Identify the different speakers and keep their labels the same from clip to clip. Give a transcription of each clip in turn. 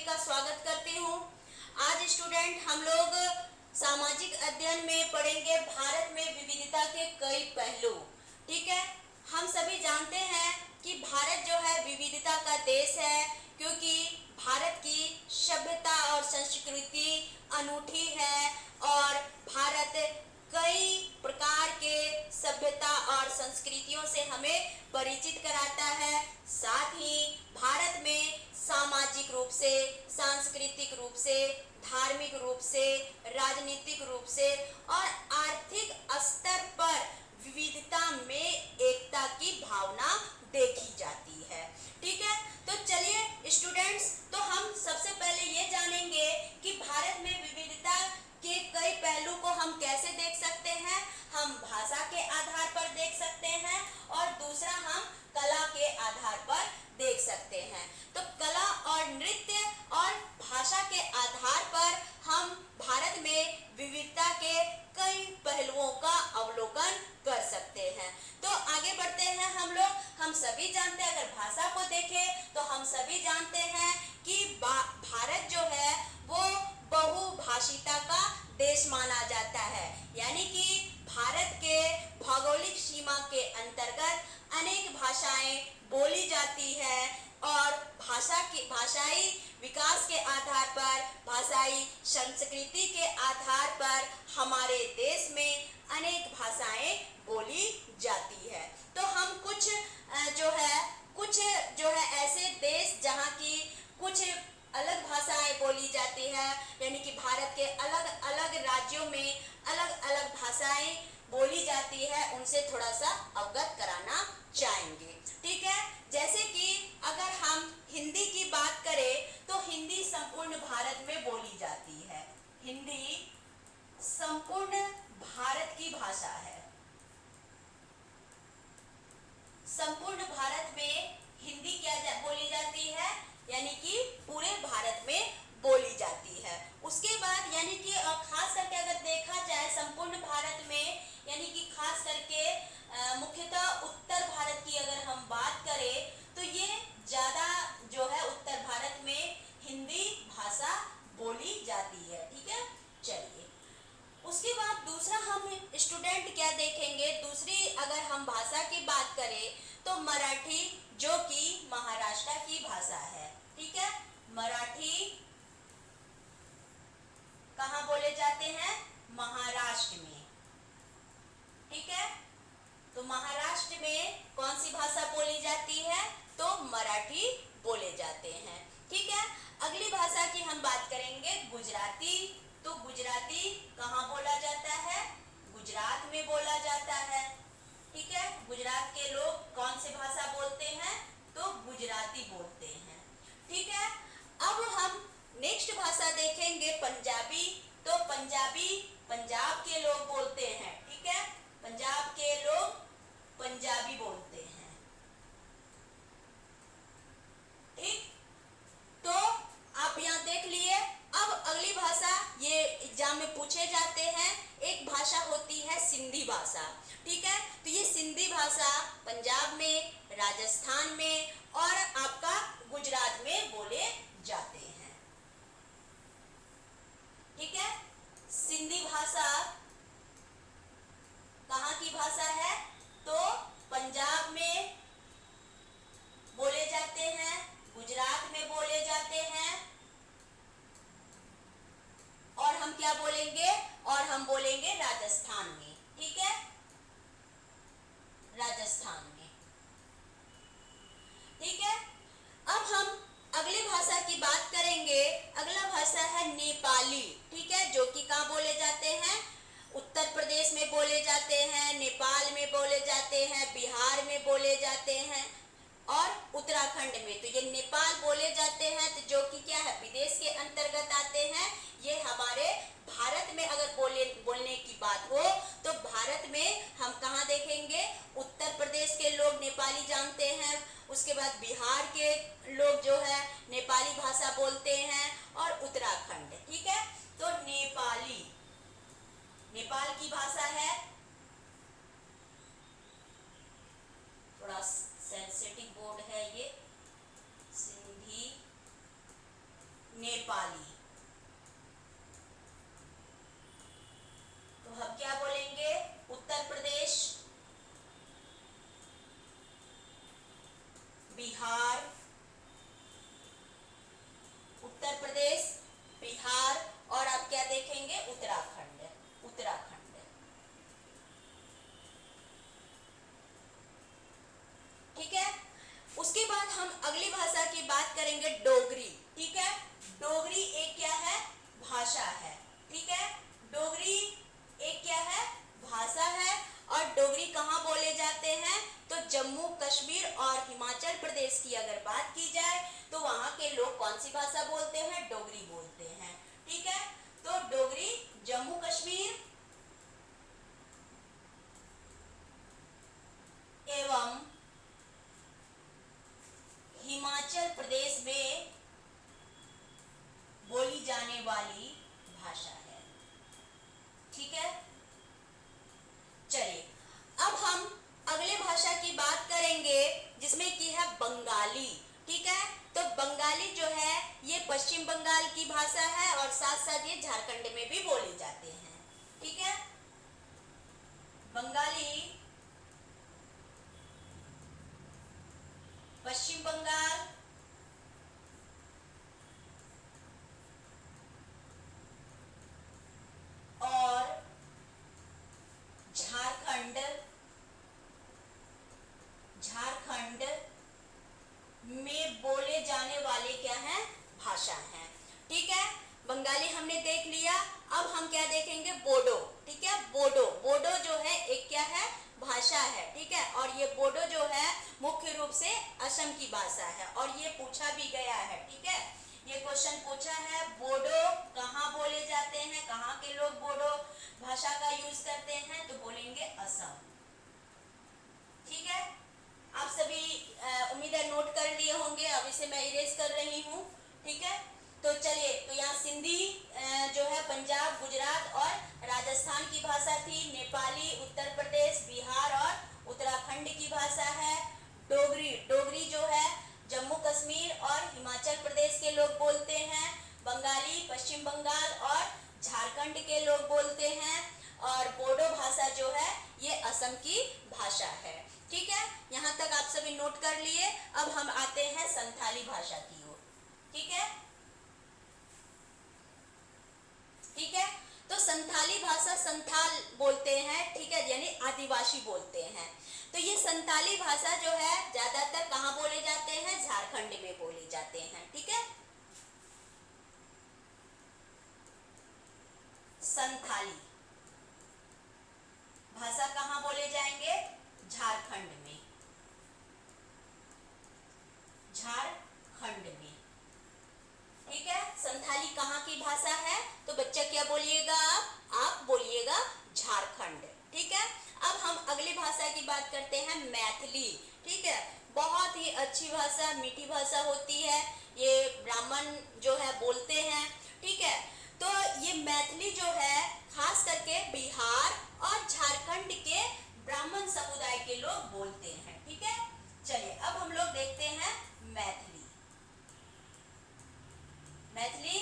Speaker 1: का स्वागत करती हूँ। आज स्टूडेंट हम लोग सामाजिक अध्ययन में पढ़ेंगे भारत में विविधता के कई पहलू। ठीक है, हम सभी जानते हैं कि भारत जो है विविधता का देश है, क्योंकि भारत की सभ्यता और संस्कृति अनूठी है और भारत कई प्रकार के सभ्यता और संस्कृतियों से हमें परिचित कराता है। साथ ही भारत में सामाजिक रूप से, सांस्कृतिक रूप से, धार्मिक रूप से, राजनीतिक रूप से और आर्थिक स्तर पर विविधता में एकता की भावना देखी जाती है। ठीक है, तो चलिए स्टूडेंट्स, तो हम सबसे पहले ये जानेंगे कि भारत में विविधता के कई पहलू को हम कैसे देख सकते हैं। हम भाषा के आधार पर देख सकते हैं और दूसरा हम कला के आधार पर देख सकते हैं। तो कला और नृत्य और भाषा के आधार पर हम भारत में विविधता के कई पहलुओं का अवलोकन कर सकते हैं। तो आगे बढ़ते हैं हम सभी जानते हैं, अगर भाषा को देखें तो हम सभी जानते हैं कि भारत जो है वो बहुभाषिता का देश माना जाता है, यानी कि भारत के भौगोलिक सीमा के अंतर्गत अनेक भाषाएं बोली जाती है और भाषाई विकास के आधार पर, भाषाई संस्कृति के आधार पर हमारे देश में अनेक भाषाएं बोली जाती है। तो हम कुछ जो है ऐसे देश जहाँ की कुछ अलग भाषाएं बोली जाती है, यानी कि भारत के अलग अलग राज्यों में अलग अलग भाषाएं बोली जाती है, उनसे थोड़ा सा अवगत कराना चाहेंगे। ठीक है, जैसे कि अगर हम हिंदी की बात करें तो हिंदी संपूर्ण भारत में बोली जाती है। हिंदी संपूर्ण भारत की भाषा है। संपूर्ण भारत में हिंदी बोली जाती है, यानी कि पूरे भारत में बोली जाती है। उसके बाद यानी कि खास करके अगर देखा जाए संपूर्ण भारत में, यानी कि खास करके मुख्यतः उत्तर भारत की अगर हम बात करें तो ये ज़्यादा जो है उत्तर भारत में हिंदी भाषा बोली जाती है। ठीक है, चलिए उसके बाद दूसरा हम स्टूडेंट क्या देखेंगे, दूसरी अगर हम भाषा की बात करें तो मराठी, जो कि महाराष्ट्र की भाषा है। ठीक है, मराठी कहाँ बोले जाते हैं? महाराष्ट्र में। ठीक है, तो महाराष्ट्र में कौन सी भाषा बोली जाती है? तो मराठी बोले जाते हैं। ठीक है, अगली भाषा की हम बात करेंगे गुजराती। तो गुजराती कहाँ बोला जाता है? गुजरात में बोला जाता है। ठीक है, गुजरात के लोग कौन सी भाषा बोलते हैं? तो गुजराती बोलते हैं। ठीक है, अब हम नेक्स्ट भाषा देखेंगे पंजाबी। तो पंजाबी पंजाब के लोग बोलते हैं। ठीक है, पंजाब के लोग पंजाबी बोलते हैं। ठीक, तो आप यहाँ देख लिए। अब अगली भाषा ये एग्जाम में पूछे जाते हैं, एक भाषा होती है सिंधी भाषा। ठीक है, तो ये सिंधी भाषा पंजाब में, राजस्थान में और आपका गुजरात में बोले जाते हैं। ठीक है, सिंधी भाषा कहाँ की भाषा है? तो पंजाब में बोले जाते हैं, गुजरात में बोले जाते हैं और हम क्या बोलेंगे? और हम बोलेंगे राजस्थान में। ठीक है, राजस्थान में। ठीक है, अब हम अगली भाषा की बात करेंगे। अगला भाषा है नेपाली। ठीक है, जो कि कहाँ बोले जाते हैं? उत्तर प्रदेश में बोले जाते हैं, नेपाल में बोले जाते हैं, बिहार में बोले जाते हैं और उत्तराखंड में। तो ये नेपाल बोले जाते हैं, तो जो कि क्या है? विदेश के अंतर्गत आते हैं। ये हमारे भारत में अगर बोलने की बात हो तो भारत में हम कहाँ देखेंगे? उत्तर प्रदेश के लोग नेपाली जानते हैं, उसके बाद बिहार के लोग जो है नेपाली भाषा बोलते हैं और उत्तराखंड। ठीक है, तो नेपाली नेपाल की भाषा है। थोड़ा सेंसिटिव बोर्ड है ये, सिंधी बिहार, उत्तर प्रदेश, बिहार, और आप क्या देखेंगे, उत्तराखंड, उत्तराखंड। ठीक है, उसके बाद हम अगली भाषा की बात करेंगे, डोगरी। ठीक है, डोगरी एक क्या है, भाषा है। ठीक है, डोगरी एक क्या है, भाषा है। और डोगरी कहाँ बोले जाते हैं, तो जम्मू कश्मीर और हिमाचल प्रदेश की अगर बात की जाए तो वहां के लोग कौन सी भाषा बोलते हैं, डोगरी बोलते हैं। ठीक है, तो डोगरी जम्मू कश्मीर एवं हिमाचल प्रदेश में बोली जाने वाली भाषा है। ठीक है, चलिए अब हम अगले भाषा की बात करेंगे जिसमें की है बंगाली। ठीक है, तो बंगाली जो है ये पश्चिम बंगाल की भाषा है और साथ साथ ये झारखंड में भी बोले जाते हैं। ठीक है, बंगाली पश्चिम बंगाल और झारखंड में बोले जाने वाले क्या हैं, भाषा हैं। ठीक है, बंगाली हमने देख लिया। अब हम क्या देखेंगे, बोडो। ठीक है, बोडो, बोडो जो है एक क्या है, भाषा है। ठीक है, और ये बोडो जो है मुख्य रूप से असम की भाषा है और ये पूछा भी गया है। ठीक है, ये क्वेश्चन पूछा है, बोडो कहाँ बोले जाते हैं, कहाँ के लोग बोडो भाषा का यूज करते हैं, तो बोलेंगे असम। ठीक है, आप सभी उम्मीद है नोट कर लिए होंगे, अब इसे मैं इरेज कर रही हूँ। ठीक है, तो चलिए, तो यहाँ सिंधी जो है पंजाब, गुजरात और राजस्थान की भाषा थी। नेपाली उत्तर प्रदेश, बिहार और उत्तराखंड की भाषा है। डोगरी, डोगरी जो है जम्मू कश्मीर और हिमाचल प्रदेश के लोग बोलते हैं। बंगाली पश्चिम बंगाल और झारखंड के लोग बोलते हैं। और बोडो भाषा जो है ये असम की भाषा है। ठीक है, यहाँ तक आप सभी नोट कर लिए। अब हम आते हैं संथाली भाषा की ओर। ठीक है, ठीक है, तो संथाली भाषा संथाल बोलते हैं। ठीक है, यानी आदिवासी बोलते हैं। तो ये संथाली भाषा जो है ज्यादातर कहाँ बोले जाते हैं, झारखंड में बोले जाते हैं। ठीक है, संथाली भाषा कहाँ बोले जाएंगे, झारखंड में, झारखंड में। ठीक है, संथाली कहाँ की भाषा है, तो बच्चा क्या बोलिएगा, आप बोलिएगा झारखंड। ठीक है, अब हम अगली भाषा की बात करते हैं, मैथिली। ठीक है, बहुत ही अच्छी भाषा, मीठी भाषा होती है, ये ब्राह्मण जो है बोलते हैं। ठीक है, तो ये मैथिली जो है खास करके बिहार और झारखंड के ब्राह्मण समुदाय के लोग बोलते हैं। ठीक है, चलिए अब हम लोग देखते हैं मैथिली। मैथिली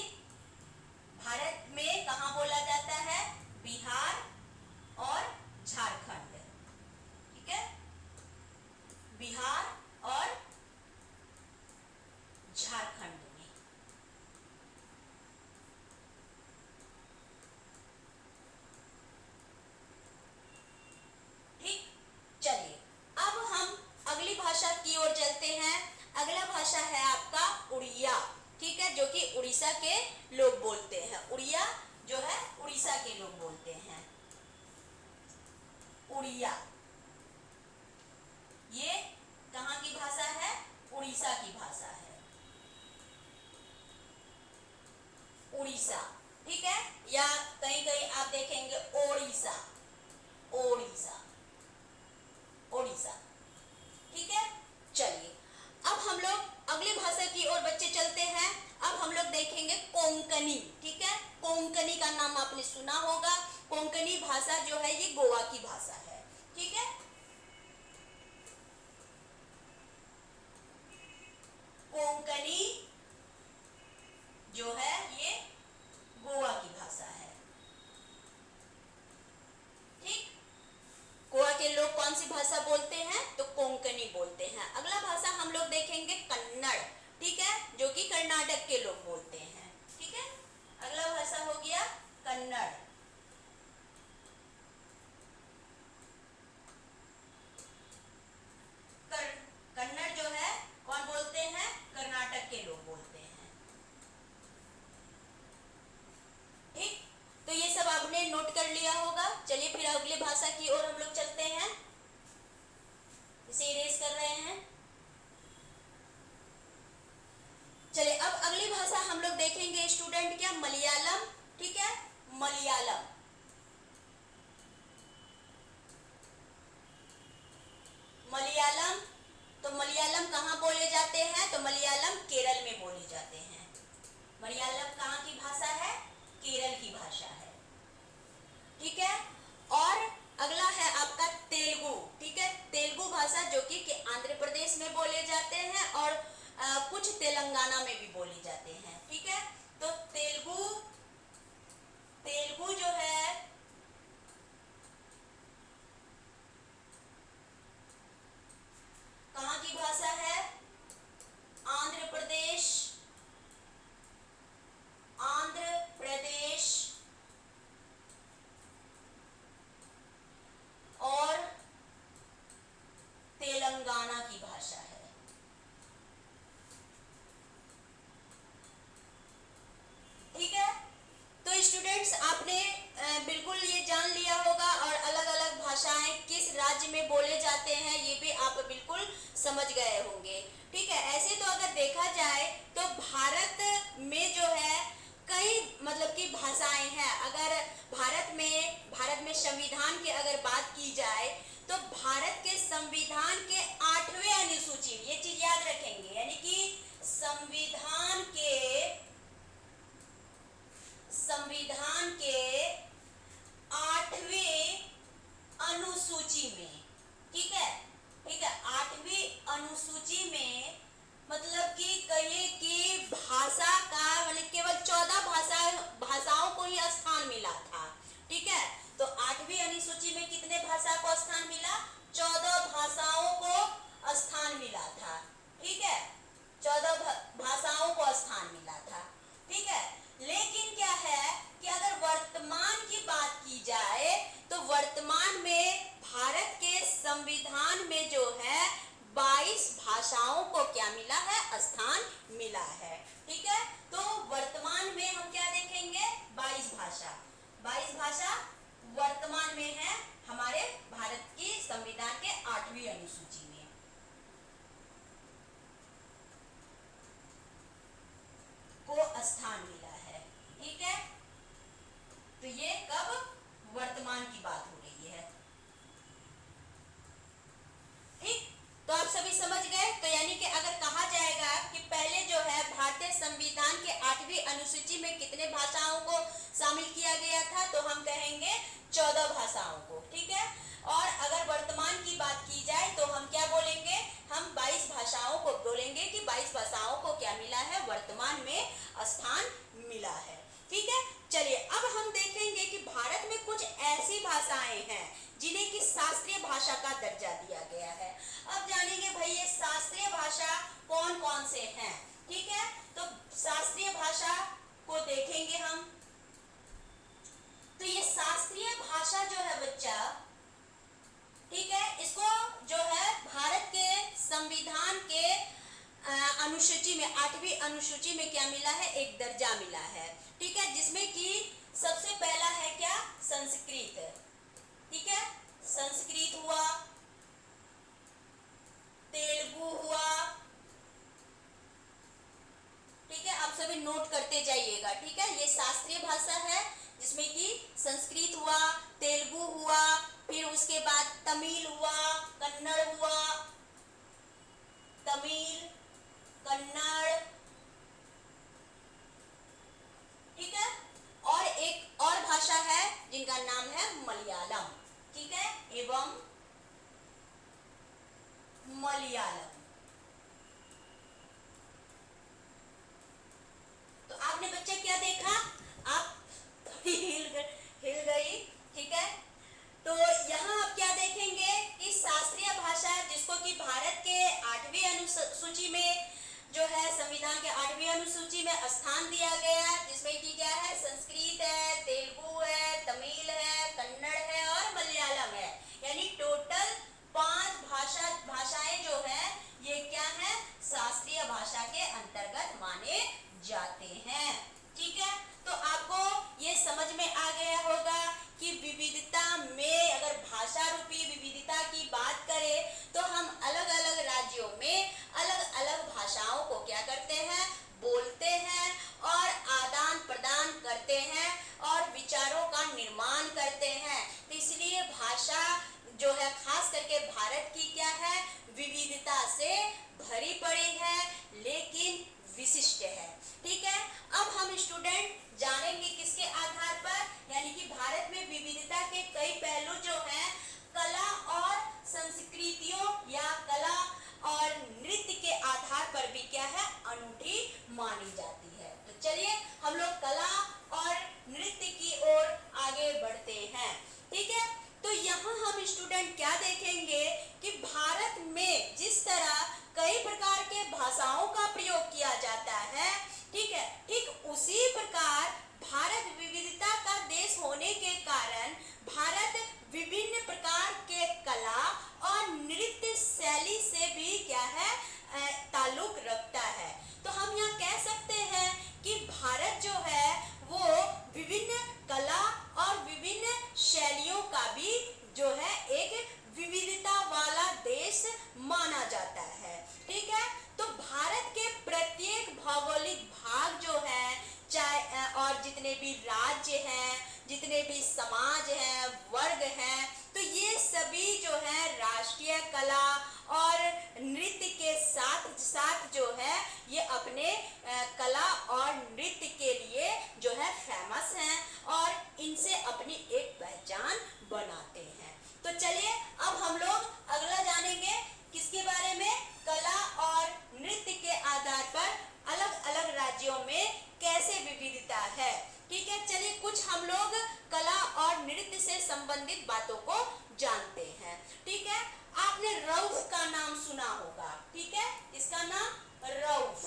Speaker 1: भारत में कहाँ बोला जाता है, बिहार और झारखंड। ठीक है, बिहार और झारखंड में। ठीक, चलिए अब हम अगली भाषा की ओर चलते हैं। अगला भाषा है आपका उड़िया। ठीक है, जो कि उड़ीसा के लोग बोलते हैं। उड़िया जो है उड़ीसा के लोग बोलते हैं। उड़िया ये कहाँ की भाषा है, उड़ीसा की भाषा है, उड़ीसा। ठीक है, या कहीं कहीं आप देखेंगे ओडिशा, ओडिशा, ओडिशा। ठीक है, चलिए अब हम लोग अगली भाषा की ओर बच्चे चलते हैं। अब हम लोग देखेंगे कोंकणी। ठीक है, कोंकणी का नाम आपने सुना होगा। कोंकणी भाषा जो है ये गोवा की भाषा है। ठीक है, कोंकणी जो है ये गोवा की भाषा है। ठीक, गोवा के लोग कौन सी भाषा बोलते हैं, तो कोंकणी बोलते हैं। अगला भाषा हम लोग देखेंगे स्टूडेंट क्या मलयालम, ठीक है, मलयालम। मलयालम, तो मलयालम कहाँ बोले जाते हैं? तो मलयालम केरल में बोले जाते हैं। मलयालम कहाँ की भाषा है? केरल की भाषा है, ठीक है। और अगला है आपका तेलुगु, ठीक है, तेलुगु भाषा जो कि आंध्र प्रदेश में बोले जाते हैं और कुछ तेलंगाना में भी बोले जाते हैं, ठीक है। तो तेलुगु, तेलुगु जो है कहाँ की भाषा है? आंध्र प्रदेश, आंध्र प्रदेश और तेलंगाना की भाषा है, ठीक है। तो स्टूडेंट्स आपने बिल्कुल ये जान लिया होगा और अलग अलग भाषाएं किस राज्य में बोले जाते हैं ये भी आप बिल्कुल समझ गए होंगे, ठीक है। ऐसे तो अगर देखा जाए तो भारत में जो है कई मतलब की भाषाएं हैं। अगर भारत में संविधान की अगर बात की जाए तो भारत के संविधान के 8वें अनुसूची, ये चीज याद रखेंगे, यानी कि संविधान के 8वें अनुसूची में, ठीक है, ठीक है, 8वीं अनुसूची में मतलब कि कहिए कि भाषा का मतलब केवल 14 भाषाओं को ही स्थान मिला था, ठीक है। तो 8वीं अनुसूची में कितने भाषा को स्थान मिला? 14 भाषाओं को स्थान मिला था, ठीक है, 14 भाषाओं को स्थान मिला था, ठीक है। लेकिन क्या है कि अगर वर्तमान की बात की जाए तो वर्तमान में भारत के संविधान में जो है 22 भाषाओं को क्या मिला है? स्थान मिला है, ठीक है। तो वर्तमान में हम क्या देखेंगे? 22 भाषा, 22 भाषा वर्तमान में है हमारे भारत की संविधान के 8वीं अनुसूची में। को स्थान मिला है, ठीक है। तो ये कब? वर्तमान की बात हो रही है, ठीक। तो आप सभी समझ गए। तो यानी कि अगर कहा जाएगा कि पहले जो है भारतीय संविधान के 8वीं अनुसूची में कितने भाषाओं को शामिल किया गया था तो हम कहेंगे 14 भाषाओं को, ठीक है। और अगर वर्तमान की बात की जाए तो हम क्या बोलेंगे? हम 22 भाषाओं को बोलेंगे कि 22 भाषाओं को क्या मिला है? वर्तमान में स्थान मिला है, ठीक है। चलिए अब हम देखेंगे कि भारत में कुछ ऐसी भाषाएं हैं जिन्हें की शास्त्रीय भाषा का दर्जा दिया गया है। अब जानेंगे भाई ये शास्त्रीय भाषा कौन कौन से हैं, ठीक है। तो शास्त्रीय भाषा को देखेंगे हम। तो ये शास्त्रीय भाषा जो है बच्चा, ठीक है, इसको जो है भारत के संविधान के अनुसूची में 8वीं अनुसूची में क्या मिला है? एक दर्जा मिला है, ठीक है, जिसमें कि सबसे पहला है क्या? संस्कृत, ठीक है, संस्कृत हुआ, तेलुगु हुआ, ठीक है, आप सभी नोट करते जाइएगा, ठीक है। ये शास्त्रीय भाषा है जिसमें कि संस्कृत हुआ, तेलुगु हुआ, फिर उसके बाद तमिल हुआ, कन्नड़ हुआ, तमिल, कन्नड़, ठीक है। और एक और भाषा है जिनका नाम है मलयालम, ठीक है, एवं मलयालम। तो आपने बच्चे क्या देखा? आप हिल गई, ठीक है। तो यहाँ आप क्या देखेंगे कि शास्त्रीय भाषा जिसको कि भारत के 8वीं अनुसूची में जो है संविधान के 8वीं अनुसूची में स्थान दिया गया, जिसमें कि क्या है? संस्कृत है, तेलुगु है, तमिल है, कन्नड़ है और मलयालम है। यानी टोटल 5 भाषाएं जो है ये क्या है? शास्त्रीय भाषा के अंतर्गत माने जाते हैं, ठीक है। तो आपको ये समझ में आ गया होगा कि विविधता में अगर भाषा रूपी विविधता की बात करें तो हम अलग अलग राज्यों में अलग अलग भाषाओं को क्या करते हैं? बोलते हैं और आदान करी पड़ी है लेकिन विशिष्ट है। ठीक है, अब हम स्टूडेंट जानेंगे किसके आधार पर, यानी कि भारत में विविधता के कई पहलू जो हैं कला और संस्कृतियों या कला और नृत्य के आधार पर भी क्या है, अनूठी मानी जाती है। तो चलिए हम लोग कला और नृत्य की ओर आगे बढ़ते हैं। ठीक है, तो यहाँ हम स्टूडेंट क्या देखेंगे कि भारत में जिस तरह कई प्रकार के भाषाओं का प्रयोग किया जाता है, ठीक है, ठीक उसी प्रकार भारत विविधता का देश होने के कारण भारत विभिन्न प्रकार के कला और नृत्य शैली से भी क्या है, ताल्लुक रखता है। तो हम यहाँ कह सकते हैं कि भारत जो है वो विभिन्न कला और विभिन्न शैलियों का भी जो है एक विविधता वाला देश माना जाता है। ठीक है, तो भारत के प्रत्येक भौगोलिक भाग जो है चाहे और जितने भी राज्य हैं, जितने भी समाज हैं, वर्ग हैं, तो ये सभी जो है राष्ट्रीय कला और नृत्य के साथ साथ जो है ये अपने कला और नृत्य के लिए जो है फेमस हैं और इनसे अपनी एक पहचान बनाते हैं। तो चलिए अब हम लोग अगला जानेंगे किसके बारे में, कला और नृत्य के आधार पर अलग अलग राज्यों में कैसे विविधता है। ठीक है, चलिए कुछ हम लोग कला और नृत्य से संबंधित बातों को जानते हैं। ठीक है, आपने रऊफ का नाम सुना होगा। ठीक है, इसका नाम रऊफ।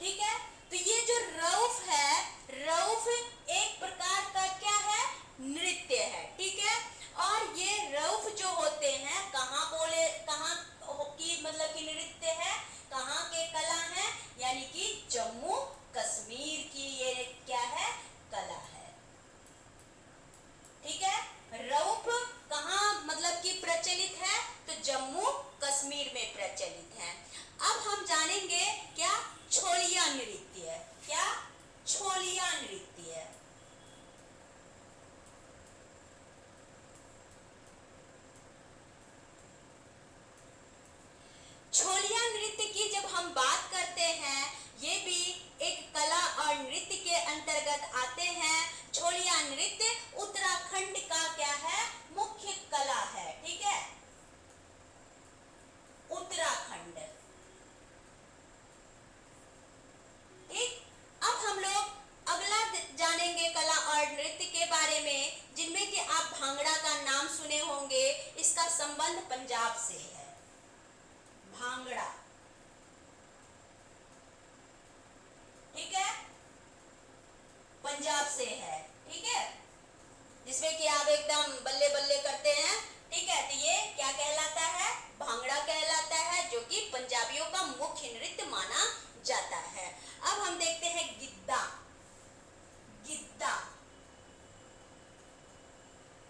Speaker 1: ठीक है, तो ये जो रऊफ है, रऊफ एक प्रकार का क्या है, नृत्य है। ठीक है, और ये रऊफ जो होते हैं कहाँ की मतलब कि नृत्य है, कहाँ के कला है, यानी कि जम्मू कश्मीर की ये क्या है, कला है। ठीक है, रऊफ कहाँ मतलब कि प्रचलित है, तो जम्मू कश्मीर में प्रचलित है। अब हम जानेंगे क्या, छोलिया नृत्य। क्या, छोलिया नृत्य। छोलिया नृत्य की जब हम बात करते हैं, ये भी एक कला और नृत्य के अंतर्गत आते हैं। छोलिया नृत्य उत्तराखंड का क्या है, मुख्य कला है। ठीक है, उत्तराखंड। ठीक, अब हम लोग अगला जानेंगे कला और नृत्य के बारे में, जिनमें कि आप भांगड़ा का नाम सुने होंगे। इसका संबंध पंजाब से है। भांगड़ा, ठीक है, पंजाब से है। ठीक है, जिसमें कि आप एकदम बल्ले बल्ले करते हैं। ठीक है, तो ये क्या कहलाता है, भांगड़ा कहलाता है, जो कि पंजाबियों का मुख्य नृत्य माना जाता है। अब हम देखते हैं गिद्दा। गिद्दा,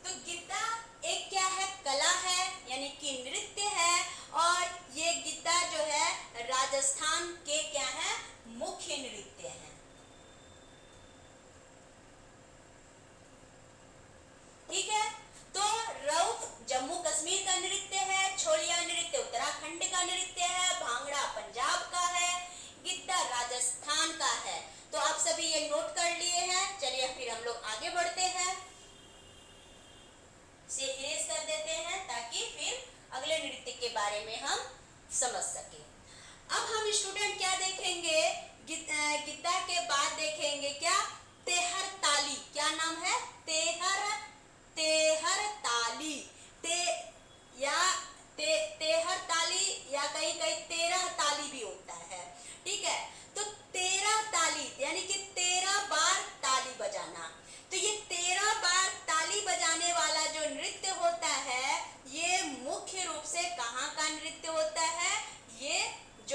Speaker 1: तो गिद्दा एक क्या है, कला है, यानी कि नृत्य है, और ये गिद्दा जो है राजस्थान के क्या है, मुख्य नृत्य है। ठीक है, तो रऊफ जम्मू कश्मीर का नृत्य है, छोलिया नृत्य उत्तराखंड का नृत्य है, भांगड़ा पंजाब का है, गिद्दा राजस्थान का है। तो आप सभी ये नोट कर लिए हैं। चलिए फिर हम लोग आगे बढ़ते हैं, इसे इरेज कर देते हैं ताकि फिर अगले नृत्य के बारे में हम समझ सके। अब हम स्टूडेंट क्या देखेंगे, गिद्दा के बाद देखेंगे क्या, तेहर ताल